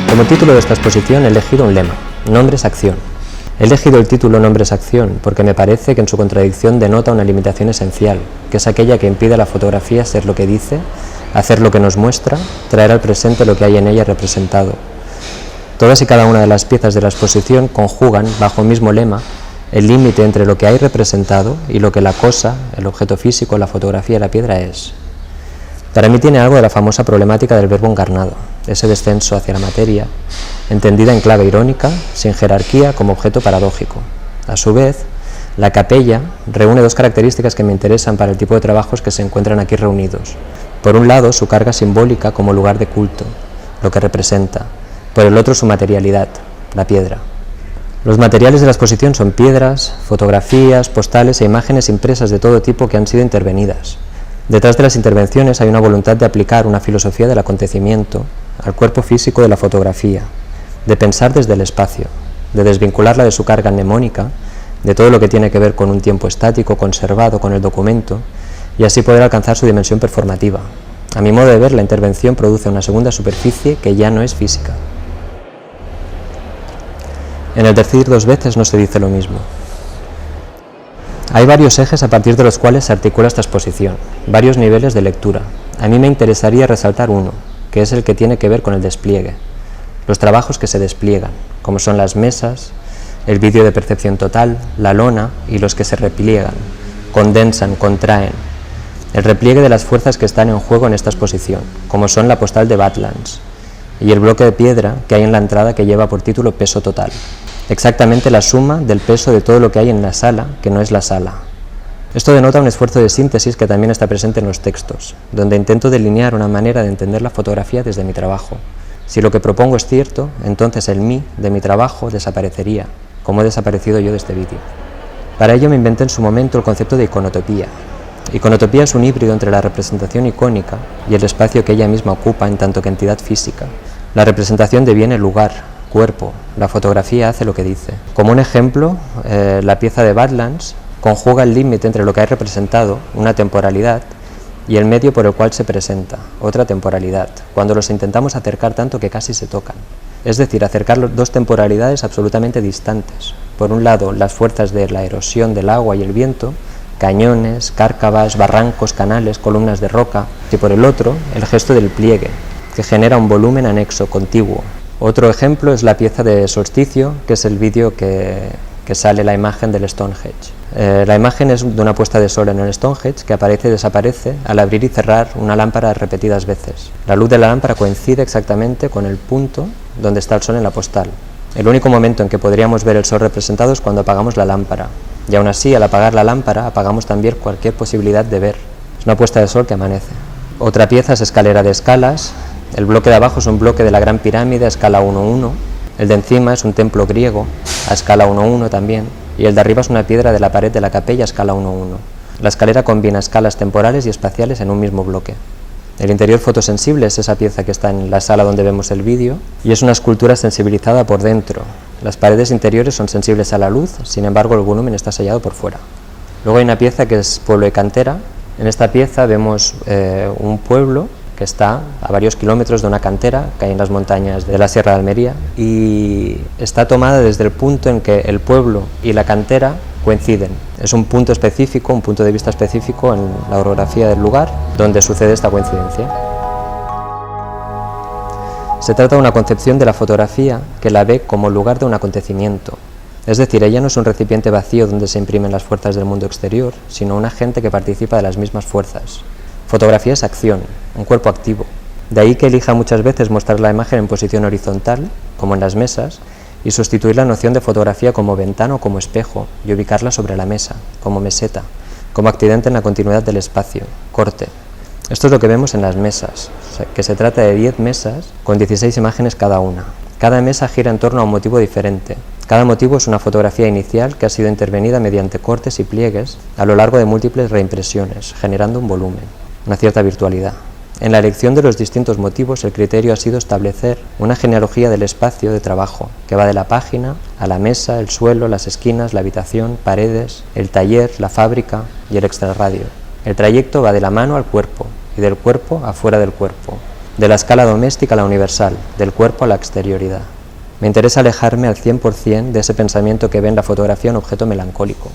Como título de esta exposición he elegido un lema: Nombres Acción. He elegido el título Nombres Acción porque me parece que en su contradicción denota una limitación esencial, que es aquella que impide a la fotografía ser lo que dice, hacer lo que nos muestra, traer al presente lo que hay en ella representado. Todas y cada una de las piezas de la exposición conjugan, bajo el mismo lema, el límite entre lo que hay representado y lo que la cosa, el objeto físico, la fotografía y la piedra es. Para mí tiene algo de la famosa problemática del verbo encarnado, ese descenso hacia la materia, entendida en clave irónica, sin jerarquía, como objeto paradójico. A su vez, la capella reúne dos características que me interesan para el tipo de trabajos que se encuentran aquí reunidos. Por un lado, su carga simbólica como lugar de culto, lo que representa. Por el otro, su materialidad, la piedra. Los materiales de la exposición son piedras, fotografías, postales e imágenes impresas de todo tipo que han sido intervenidas. Detrás de las intervenciones hay una voluntad de aplicar una filosofía del acontecimiento al cuerpo físico de la fotografía, de pensar desde el espacio, de desvincularla de su carga mnemónica, de todo lo que tiene que ver con un tiempo estático conservado con el documento, y así poder alcanzar su dimensión performativa. A mi modo de ver, la intervención produce una segunda superficie que ya no es física. En el decir dos veces no se dice lo mismo. Hay varios ejes a partir de los cuales se articula esta exposición, varios niveles de lectura. A mí me interesaría resaltar uno, que es el que tiene que ver con el despliegue, los trabajos que se despliegan, como son las mesas, el vídeo de percepción total, la lona y los que se repliegan, condensan, contraen, el repliegue de las fuerzas que están en juego en esta exposición, como son la postal de Badlands y el bloque de piedra que hay en la entrada que lleva por título Peso Total. Exactamente la suma del peso de todo lo que hay en la sala, que no es la sala. Esto denota un esfuerzo de síntesis que también está presente en los textos, donde intento delinear una manera de entender la fotografía desde mi trabajo. Si lo que propongo es cierto, entonces el mí de mi trabajo desaparecería, como he desaparecido yo de este vídeo. Para ello me inventé en su momento el concepto de iconotopía. Iconotopía es un híbrido entre la representación icónica y el espacio que ella misma ocupa en tanto que entidad física. La representación deviene lugar, cuerpo, la fotografía hace lo que dice. Como un ejemplo, la pieza de Badlands conjuga el límite entre lo que hay representado, una temporalidad, y el medio por el cual se presenta, otra temporalidad, cuando los intentamos acercar tanto que casi se tocan. Es decir, acercar dos temporalidades absolutamente distantes. Por un lado, las fuerzas de la erosión del agua y el viento, cañones, cárcavas, barrancos, canales, columnas de roca, y por el otro, el gesto del pliegue, que genera un volumen anexo, contiguo. Otro ejemplo es la pieza de Solsticio, que es el vídeo que sale la imagen del Stonehenge. La imagen es de una puesta de sol en el Stonehenge que aparece y desaparece al abrir y cerrar una lámpara repetidas veces. La luz de la lámpara coincide exactamente con el punto donde está el sol en la postal. El único momento en que podríamos ver el sol representado es cuando apagamos la lámpara. Y aún así, al apagar la lámpara, apagamos también cualquier posibilidad de ver. Es una puesta de sol que amanece. Otra pieza es Escalera de Escalas. El bloque de abajo es un bloque de la Gran Pirámide a escala 1:1, el de encima es un templo griego a escala 1:1 también, y el de arriba es una piedra de la pared de la capilla a escala 1:1. La escalera combina escalas temporales y espaciales en un mismo bloque. El interior fotosensible es esa pieza que está en la sala donde vemos el vídeo, y es una escultura sensibilizada por dentro. Las paredes interiores son sensibles a la luz, sin embargo el volumen está sellado por fuera. Luego hay una pieza que es Pueblo de Cantera. En esta pieza vemos un pueblo que está a varios kilómetros de una cantera que hay en las montañas de la Sierra de Almería, y está tomada desde el punto en que el pueblo y la cantera coinciden. Es un punto específico, un punto de vista específico en la orografía del lugar donde sucede esta coincidencia. Se trata de una concepción de la fotografía que la ve como lugar de un acontecimiento. Es decir, ella no es un recipiente vacío donde se imprimen las fuerzas del mundo exterior, sino un agente que participa de las mismas fuerzas. Fotografía es acción, un cuerpo activo. De ahí que elija muchas veces mostrar la imagen en posición horizontal, como en las mesas, y sustituir la noción de fotografía como ventana o como espejo, y ubicarla sobre la mesa, como meseta, como accidente en la continuidad del espacio, corte. Esto es lo que vemos en las mesas, que se trata de 10 mesas con 16 imágenes cada una. Cada mesa gira en torno a un motivo diferente. Cada motivo es una fotografía inicial que ha sido intervenida mediante cortes y pliegues a lo largo de múltiples reimpresiones, generando un volumen, una cierta virtualidad. En la elección de los distintos motivos, el criterio ha sido establecer una genealogía del espacio de trabajo, que va de la página a la mesa, el suelo, las esquinas, la habitación, paredes, el taller, la fábrica y el extrarradio. El trayecto va de la mano al cuerpo y del cuerpo a fuera del cuerpo. de la escala doméstica a la universal, del cuerpo a la exterioridad. Me interesa alejarme al 100% de ese pensamiento que ve en la fotografía un objeto melancólico.